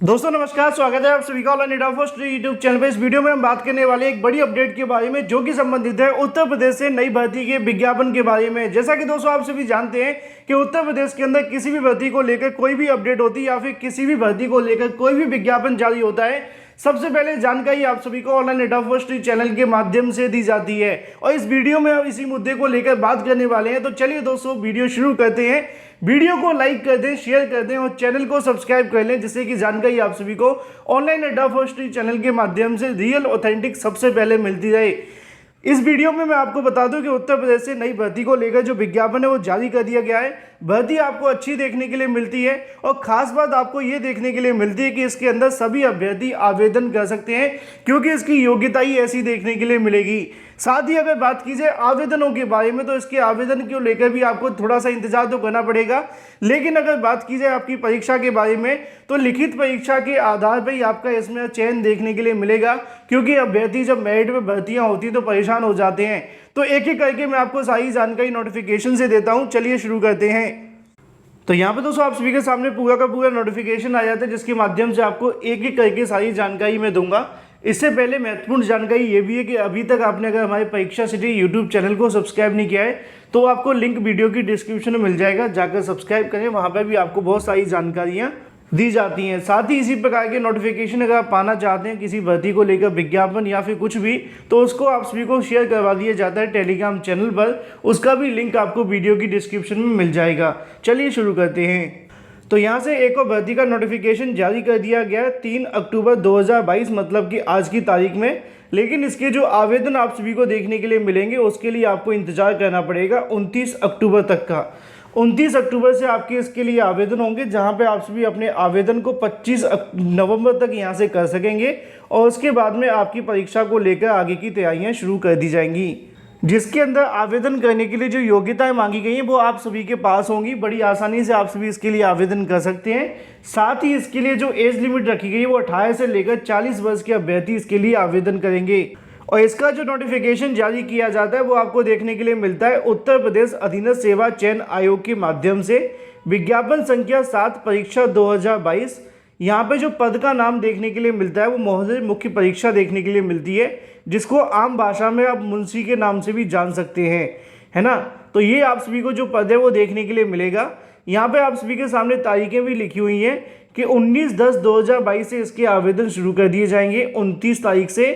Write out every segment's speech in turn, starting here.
दोस्तों नमस्कार, स्वागत है आप सभी का online India first YouTube channel पे। इस वीडियो में हम बात करने वाले एक बड़ी अपडेट के बारे में जो कि संबंधित है उत्तर प्रदेश से नई भर्ती के विज्ञापन के बारे में। जैसा कि दोस्तों आप सभी जानते हैं कि उत्तर प्रदेश के अंदर किसी भी भर्ती को लेकर कोई भी अपडेट होती है या फिर किसी भी भर्ती को लेकर कोई भी विज्ञापन जारी होता है, सबसे पहले जानकारी आप सभी को ऑनलाइन इंडिया फर्स्ट चैनल के माध्यम से दी जाती है। और इस वीडियो में हम इसी मुद्दे को लेकर बात करने वाले हैं। तो चलिए दोस्तों वीडियो शुरू करते हैं। वीडियो को लाइक कर दें, शेयर कर दें और चैनल को सब्सक्राइब कर लें, जिससे कि जानकारी आप सभी को ऑनलाइन अड्डा फर्स्ट चैनल के माध्यम से रियल ऑथेंटिक सबसे पहले मिलती रहे। इस वीडियो में मैं आपको बता दूं कि उत्तर प्रदेश से नई भर्ती को लेकर जो विज्ञापन है वो जारी कर दिया गया है। भर्ती आपको अच्छी देखने के लिए मिलती है और खास बात आपको ये देखने के लिए मिलती है कि इसके अंदर सभी अभ्यर्थी आवेदन कर सकते हैं, क्योंकि इसकी योग्यता ही ऐसी देखने के लिए मिलेगी। साथ ही अगर बात की जाए आवेदनों के बारे में, तो इसके आवेदन को लेकर भी आपको थोड़ा सा इंतजार तो करना पड़ेगा। लेकिन अगर बात की जाए आपकी परीक्षा के बारे में, तो लिखित परीक्षा के आधार पर ही आपका इसमें चयन देखने के लिए मिलेगा, क्योंकि अभ्यर्थी जब मेरिट में भर्तियां होती तो परेशान हो जाते हैं। तो एक एक करके मैं आपको सारी जानकारी नोटिफिकेशन से देता हूं। चलिए शुरू करते हैं। तो यहाँ पे दोस्तों आप सभी के सामने पूरा का पूरा नोटिफिकेशन आ जाता है, जिसके माध्यम से आपको एक एक करके सारी जानकारी मैं दूंगा। इससे पहले महत्वपूर्ण जानकारी ये भी है कि अभी तक आपने अगर हमारे परीक्षा सिटी यूट्यूब चैनल को सब्सक्राइब नहीं किया है, तो आपको लिंक वीडियो की डिस्क्रिप्शन में मिल जाएगा, जाकर सब्सक्राइब करें। वहाँ पर भी आपको बहुत सारी जानकारियाँ दी जाती हैं। साथ ही इसी प्रकार के नोटिफिकेशन अगर आप पाना चाहते हैं किसी भर्ती को लेकर विज्ञापन या फिर कुछ भी, तो उसको आप सभी को शेयर करवा दिया जाता है टेलीग्राम चैनल पर। उसका भी लिंक आपको वीडियो की डिस्क्रिप्शन में मिल जाएगा। चलिए शुरू करते हैं। तो यहाँ से एक और भर्ती का नोटिफिकेशन जारी कर दिया गया 3 अक्टूबर 2022, मतलब कि आज की तारीख में। लेकिन इसके जो आवेदन आप सभी को देखने के लिए मिलेंगे, उसके लिए आपको इंतजार करना पड़ेगा 29 अक्टूबर तक का। 29 अक्टूबर से आपके इसके लिए आवेदन होंगे, जहां पे आप सभी अपने आवेदन को 25 नवंबर तक यहां से कर सकेंगे। और उसके बाद में आपकी परीक्षा को लेकर आगे की तैयारियां शुरू कर दी जाएंगी, जिसके अंदर आवेदन करने के लिए जो योग्यताएं मांगी गई हैं वो आप सभी के पास होंगी। बड़ी आसानी से आप सभी इसके लिए आवेदन कर सकते हैं। साथ ही इसके लिए जो एज लिमिट रखी गई है वो 18 से लेकर 40 वर्ष के अभ्यर्थी इसके लिए आवेदन करेंगे। और इसका जो नोटिफिकेशन जारी किया जाता है वो आपको देखने के लिए मिलता है उत्तर प्रदेश अधीनस्थ सेवा चयन आयोग के माध्यम से। विज्ञापन संख्या 7 परीक्षा 2022। यहाँ पे जो पद का नाम देखने के लिए मिलता है वो महोदय मुख्य परीक्षा देखने के लिए मिलती है, जिसको आम भाषा में आप मुंशी के नाम से भी जान सकते हैं, है ना। तो ये आप सभी को जो पद है वो देखने के लिए मिलेगा। यहाँ पे आप सभी के सामने तारीखें भी लिखी हुई हैं कि 19/10/2022 से इसके आवेदन शुरू कर दिए जाएंगे। 29 तारीख से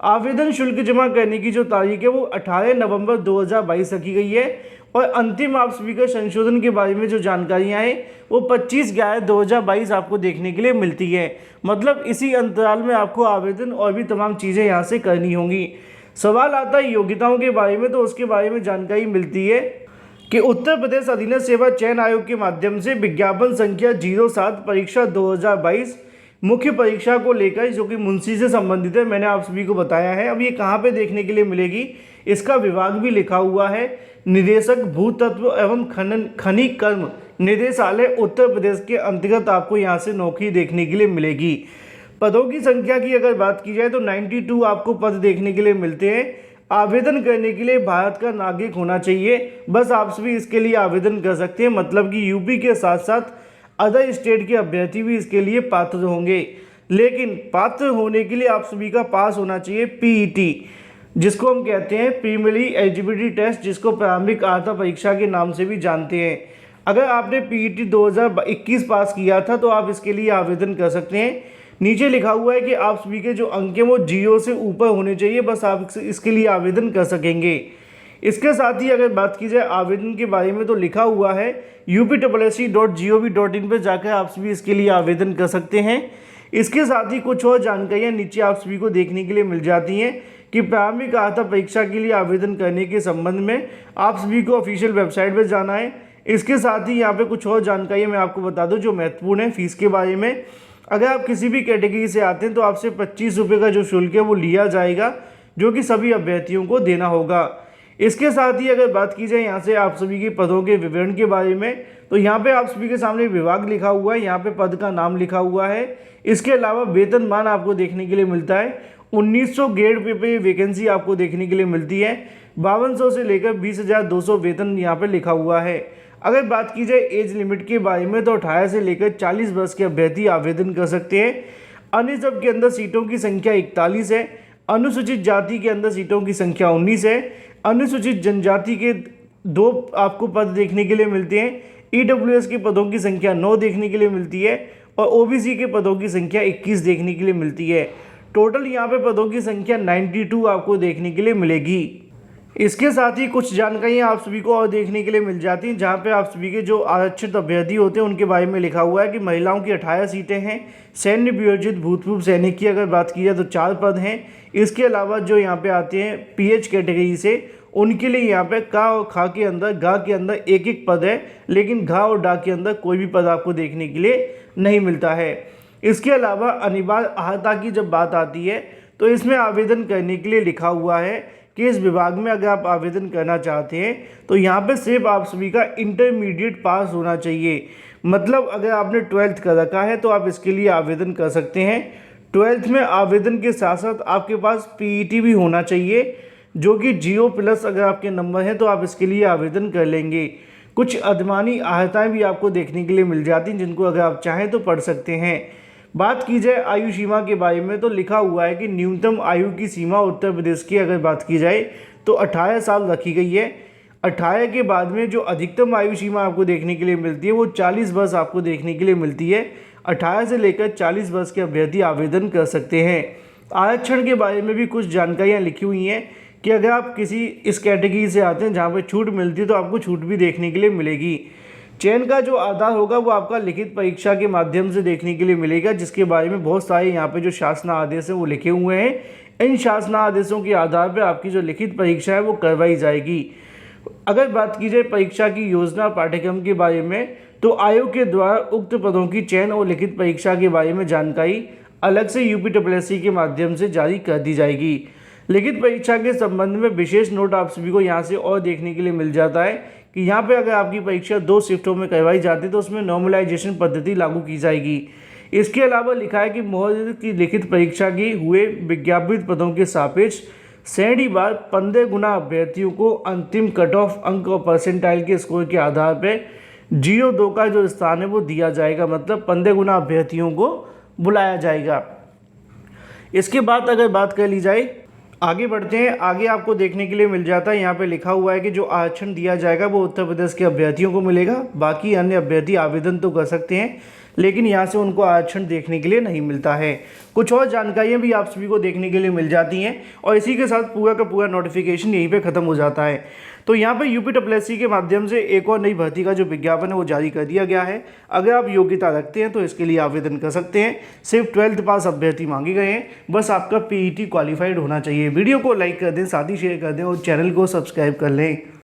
आवेदन शुल्क जमा करने की जो तारीख है वो 18 नवंबर 2022 रखी गई है। और अंतिम आप सभी का संशोधन के बारे में जो जानकारियां हैं वो 25/11/2022 आपको देखने के लिए मिलती है। मतलब इसी अंतराल में आपको आवेदन और भी तमाम चीज़ें यहाँ से करनी होंगी। सवाल आता है योग्यताओं के बारे में, तो उसके बारे में जानकारी मिलती है कि उत्तर प्रदेश अधीनस्थ सेवा चयन आयोग के माध्यम से विज्ञापन संख्या 07 परीक्षा 2022 मुख्य परीक्षा को लेकर, जो कि मुंशी से संबंधित है, मैंने आप सभी को बताया है। अब ये कहाँ पे देखने के लिए मिलेगी, इसका विभाग भी लिखा हुआ है। निदेशक भूतत्व एवं खनिज कर्म निदेशालय उत्तर प्रदेश के अंतर्गत आपको यहाँ से नौकरी देखने के लिए मिलेगी। पदों की संख्या की अगर बात की जाए तो 92 आपको पद देखने के लिए मिलते हैं। आवेदन करने के लिए भारत का नागरिक होना चाहिए, बस आप सभी इसके लिए आवेदन कर सकते हैं। मतलब कि यूपी के साथ साथ अदर स्टेट के अभ्यर्थी भी इसके लिए पात्र होंगे। लेकिन पात्र होने के लिए आप सभी का पास होना चाहिए पीईटी, जिसको हम कहते हैं प्रीलिमिनरी एलिजिबिलिटी टेस्ट, जिसको प्रारंभिक अर्हता परीक्षा के नाम से भी जानते हैं। अगर आपने पीईटी 2021 पास किया था तो आप इसके लिए आवेदन कर सकते हैं। नीचे लिखा हुआ है कि आप सभी के जो अंक हैं वो 0 से ऊपर होने चाहिए, बस आप इसके लिए आवेदन कर सकेंगे। इसके साथ ही अगर बात की जाए आवेदन के बारे में, तो लिखा हुआ है upsc.gov.in पर जाकर आप सभी इसके लिए आवेदन कर सकते हैं। इसके साथ ही कुछ और जानकारियाँ नीचे आप सभी को देखने के लिए मिल जाती हैं कि प्रारंभिक अर्हता परीक्षा के लिए आवेदन करने के संबंध में आप सभी को ऑफिशियल वेबसाइट पर जाना है। इसके साथ ही यहाँ पे कुछ और जानकारियाँ मैं आपको बता दूँ जो महत्वपूर्ण है। फीस के बारे में, अगर आप किसी भी कैटेगरी से आते हैं तो आपसे 25 रुपये का जो शुल्क है वो लिया जाएगा, जो कि सभी अभ्यर्थियों को देना होगा। इसके साथ ही अगर बात की जाए यहाँ से आप सभी के पदों के विवरण के बारे में, तो यहाँ पे आप सभी के सामने विभाग लिखा हुआ है, यहाँ पे पद का नाम लिखा हुआ है। इसके अलावा वेतनमान आपको देखने के लिए मिलता है। 1900 ग्रेड पे वैकेंसी आपको देखने के लिए मिलती है। 5200 से लेकर 20,200 वेतन यहाँ पे लिखा हुआ है। अगर बात की जाए एज लिमिट के बारे में तो 18 से लेकर 40 वर्ष के अभ्यर्थी आवेदन कर सकते हैं। अन्य के अंदर सीटों की संख्या 41 है। अनुसूचित जाति के अंदर सीटों की संख्या 19 है। अनुसूचित जनजाति के 2 आपको पद देखने के लिए मिलते हैं। ईडब्ल्यूएस के पदों की संख्या 9 देखने के लिए मिलती है और ओबीसी के पदों की संख्या 21 देखने के लिए मिलती है। टोटल यहाँ पे पदों की संख्या 92 आपको देखने के लिए मिलेगी। इसके साथ ही कुछ जानकारियाँ आप सभी को और देखने के लिए मिल जाती हैं, जहाँ पे आप सभी के जो आरक्षित अभ्यर्थी होते हैं उनके बारे में लिखा हुआ है कि महिलाओं की 18 सीटें हैं। सैन्य वियोजित भूतपूर्व सैनिक की अगर बात की जाए तो 4 पद हैं। इसके अलावा जो यहाँ पे आते हैं पीएच कैटेगरी से, उनके लिए यहाँ पे का और खा के अंदर गा के अंदर एक एक पद है, लेकिन घा और डा के अंदर कोई भी पद आपको देखने के लिए नहीं मिलता है। इसके अलावा अनिवार्य अहर्ता की जब बात आती है तो इसमें आवेदन करने के लिए लिखा हुआ है कि इस विभाग में अगर आप आवेदन करना चाहते हैं तो यहाँ पे सिर्फ आप सभी का इंटरमीडिएट पास होना चाहिए। मतलब अगर आपने 12th कर रखा है तो आप इसके लिए आवेदन कर सकते हैं। 12th में आवेदन के साथ साथ आपके पास पीईटी भी होना चाहिए, जो कि GO+ अगर आपके नंबर हैं तो आप इसके लिए आवेदन कर लेंगे। कुछ अधिमानी आहताएँ भी आपको देखने के लिए मिल जाती हैं, जिनको अगर आप चाहें तो पढ़ सकते हैं। बात की जाए आयु सीमा के बारे में तो लिखा हुआ है कि न्यूनतम आयु की सीमा उत्तर प्रदेश की अगर बात की जाए तो 18 साल रखी गई है। 18 के बाद में जो अधिकतम आयु सीमा आपको देखने के लिए मिलती है वो 40 वर्ष आपको देखने के लिए मिलती है। 18 से लेकर 40 वर्ष के अभ्यर्थी आवेदन कर सकते हैं। आरक्षण के बारे में भी कुछ जानकारियाँ लिखी हुई हैं कि अगर आप किसी इस कैटेगरी से आते हैं जहाँ पर छूट मिलती है तो आपको छूट भी देखने के लिए मिलेगी। चयन का जो आधार होगा वो आपका लिखित परीक्षा के माध्यम से देखने के लिए मिलेगा, जिसके बारे में बहुत सारे यहाँ पे जो शासना आदेश हैं वो लिखे हुए हैं। इन शासना आदेशों के आधार पर आपकी जो लिखित परीक्षा है वो करवाई जाएगी। अगर बात की जाए परीक्षा की योजना पाठ्यक्रम के बारे में तो आयोग के द्वारा उक्त पदों की चयन और लिखित परीक्षा के बारे में जानकारी अलग से UPSSC के माध्यम से जारी कर दी जाएगी। लिखित परीक्षा के संबंध में विशेष नोट आप सभी को यहाँ से और देखने के लिए मिल जाता है कि यहाँ पे अगर आपकी परीक्षा 2 शिफ्टों में करवाई जाती है तो उसमें नॉर्मलाइजेशन पद्धति लागू की जाएगी। इसके अलावा लिखा है कि महोदय की लिखित परीक्षा की हुए विज्ञापित पदों के सापेक्ष श्रेणीवार 15 गुना अभ्यर्थियों को अंतिम कट ऑफ अंक और परसेंटाइल के स्कोर के आधार पर GO2 का जो स्थान है वो दिया जाएगा। मतलब 15 गुना अभ्यर्थियों को बुलाया जाएगा। इसके बाद अगर बात कर ली जाए, आगे बढ़ते हैं। आगे आपको देखने के लिए मिल जाता है, यहाँ पे लिखा हुआ है कि जो आरक्षण दिया जाएगा वो उत्तर प्रदेश के अभ्यर्थियों को मिलेगा। बाकी अन्य अभ्यर्थी आवेदन तो कर सकते हैं, लेकिन यहाँ से उनको आरक्षण देखने के लिए नहीं मिलता है। कुछ और जानकारियाँ भी आप सभी को देखने के लिए मिल जाती हैं और इसी के साथ पूरा का पूरा नोटिफिकेशन यहीं पे ख़त्म हो जाता है। तो यहाँ पे UPSSC के माध्यम से एक और नई भर्ती का जो विज्ञापन है वो जारी कर दिया गया है। अगर आप योग्यता रखते हैं तो इसके लिए आवेदन कर सकते हैं। सिर्फ 12th पास अभ्यर्थी मांगे गए हैं, बस आपका PET क्वालिफाइड होना चाहिए। वीडियो को लाइक कर दें, साथ ही शेयर कर दें और चैनल को सब्सक्राइब कर लें।